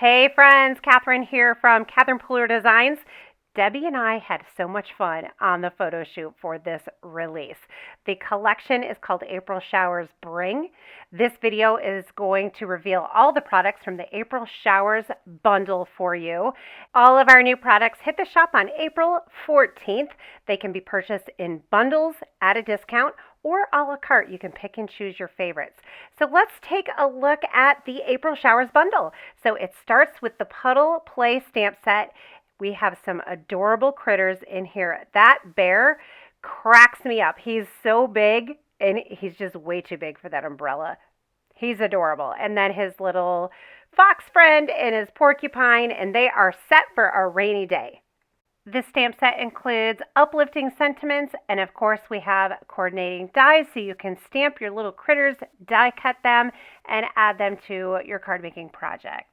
Hey friends, Catherine here from Catherine Pooler Designs. Debbie and I had so much fun on the photo shoot for this release. The collection is called April Showers Bring. This video is going to reveal all the products from the April Showers bundle for you. All of our new products hit the shop on April 14th. They can be purchased in bundles at a discount or a la carte. You can pick and choose your favorites. So let's take a look at the April Showers bundle. So it starts with the Puddle Play stamp set. We have some adorable critters in here. That bear cracks me up. He's so big, and he's just way too big for that umbrella. He's adorable. And then his little fox friend and his porcupine, and they are set for a rainy day. This stamp set includes uplifting sentiments, and of course we have coordinating dies so you can stamp your little critters, die cut them, and add them to your card making project.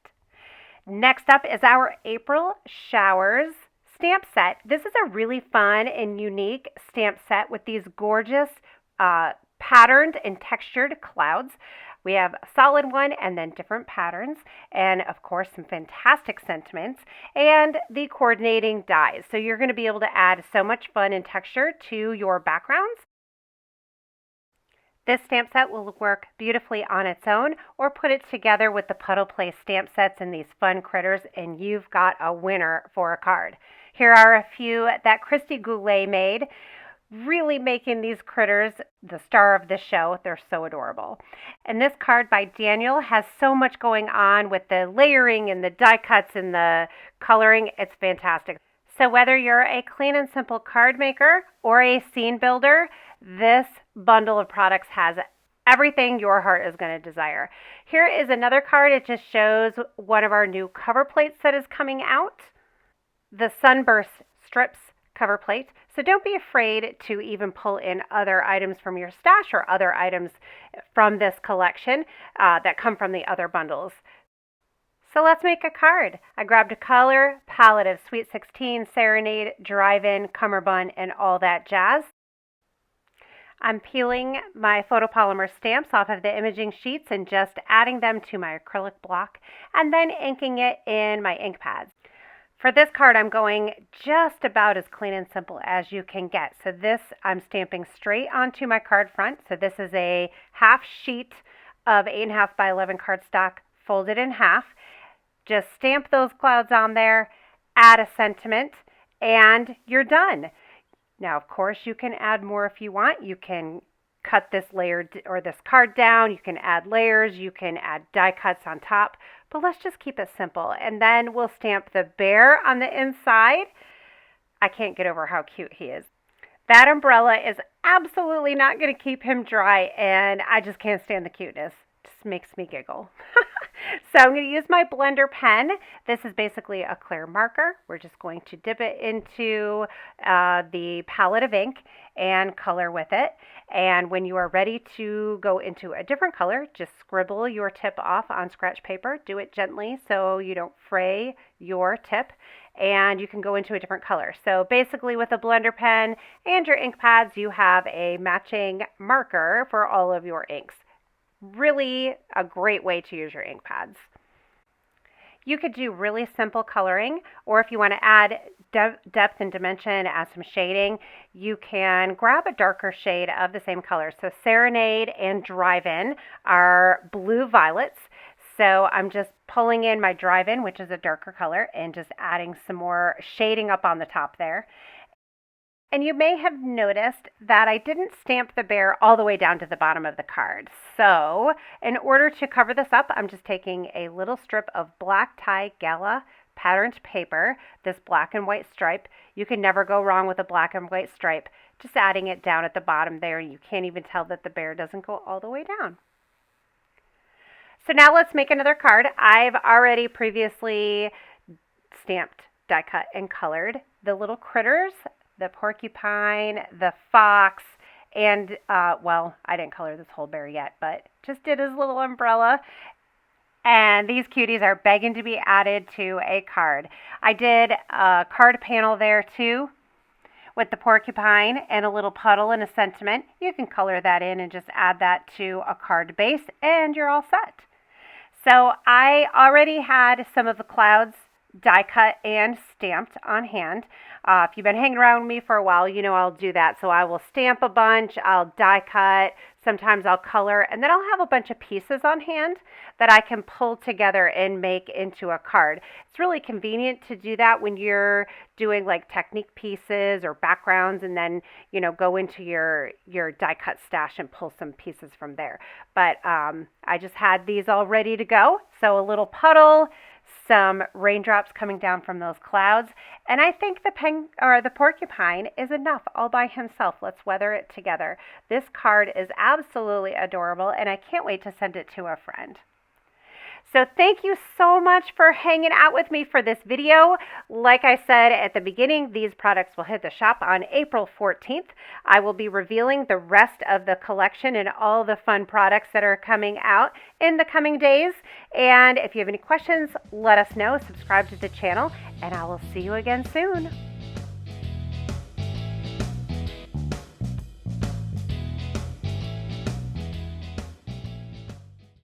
Next up is our April Showers stamp set. This is a really fun and unique stamp set with these gorgeous patterned and textured clouds. We have a solid one and then different patterns, and of course some fantastic sentiments and the coordinating dies. So you're going to be able to add so much fun and texture to your backgrounds. This stamp set will work beautifully on its own, or put it together with the Puddle Play stamp sets and these fun critters, and you've got a winner for a card. Here are a few that Christy Goulet made, really making these critters the star of the show. They're so adorable. And this card by Daniel has so much going on with the layering and the die cuts and the coloring. It's fantastic. So whether you're a clean and simple card maker or a scene builder, this bundle of products has everything your heart is going to desire. Here is another card. It just shows one of our new cover plates that is coming out. The Sunburst Strips cover plate. So don't be afraid to even pull in other items from your stash or other items from this collection that come from the other bundles. So let's make a card. I grabbed a color palette of Sweet 16, Serenade, Drive-In, Cummerbund, and all that jazz. I'm peeling my photopolymer stamps off of the imaging sheets and just adding them to my acrylic block and then inking it in my ink pads. For this card, I'm going just about as clean and simple as you can get. So this I'm stamping straight onto my card front. So this is a half sheet of 8.5 by 11 cardstock folded in half. Just stamp those clouds on there, add a sentiment, and you're done. Now, of course, you can add more if you want. You can cut this layer or this card down. You can add layers. You can add die cuts on top. But let's just keep it simple. And then we'll stamp the bear on the inside. I can't get over how cute he is. That umbrella is absolutely not going to keep him dry, and I just can't stand the cuteness. It just makes me giggle. So I'm going to use my blender pen. This is basically a clear marker. We're just going to dip it into the palette of ink and color with it. And when you are ready to go into a different color, just scribble your tip off on scratch paper. Do it gently so you don't fray your tip, and you can go into a different color. So basically with a blender pen and your ink pads, you have a matching marker for all of your inks. Really a great way to use your ink pads. You could do really simple coloring, or if you want to add depth and dimension, add some shading, you can grab a darker shade of the same color. So Serenade and Drive-In are blue violets. So I'm just pulling in my Drive-In, which is a darker color, and just adding some more shading up on the top there. And you may have noticed that I didn't stamp the bear all the way down to the bottom of the card. So in order to cover this up, I'm just taking a little strip of black tie gala patterned paper, this black and white stripe. You can never go wrong with a black and white stripe. Just adding it down at the bottom there, and you can't even tell that the bear doesn't go all the way down. So now let's make another card. I've already previously stamped, die cut, and colored the little critters, the porcupine, the fox, and, well, I didn't color this whole bear yet, but just did his little umbrella. And these cuties are begging to be added to a card. I did a card panel there too with the porcupine and a little puddle and a sentiment. You can color that in and just add that to a card base, and you're all set. So I already had some of the clouds die cut and stamped on hand. If you've been hanging around with me for a while, you know I'll do that. So I will stamp a bunch, I'll die cut, sometimes I'll color, and then I'll have a bunch of pieces on hand that I can pull together and make into a card. It's really convenient to do that when you're doing like technique pieces or backgrounds, and then go into your die cut stash and pull some pieces from there. But I just had these all ready to go. So a little puddle, some raindrops coming down from those clouds, and I think the porcupine is enough all by himself. Let's weather it together. This card is absolutely adorable, and I can't wait to send it to a friend. So thank you so much for hanging out with me for this video. Like I said at the beginning, these products will hit the shop on April 14th. I will be revealing the rest of the collection and all the fun products that are coming out in the coming days. And if you have any questions, let us know. Subscribe to the channel, and I will see you again soon.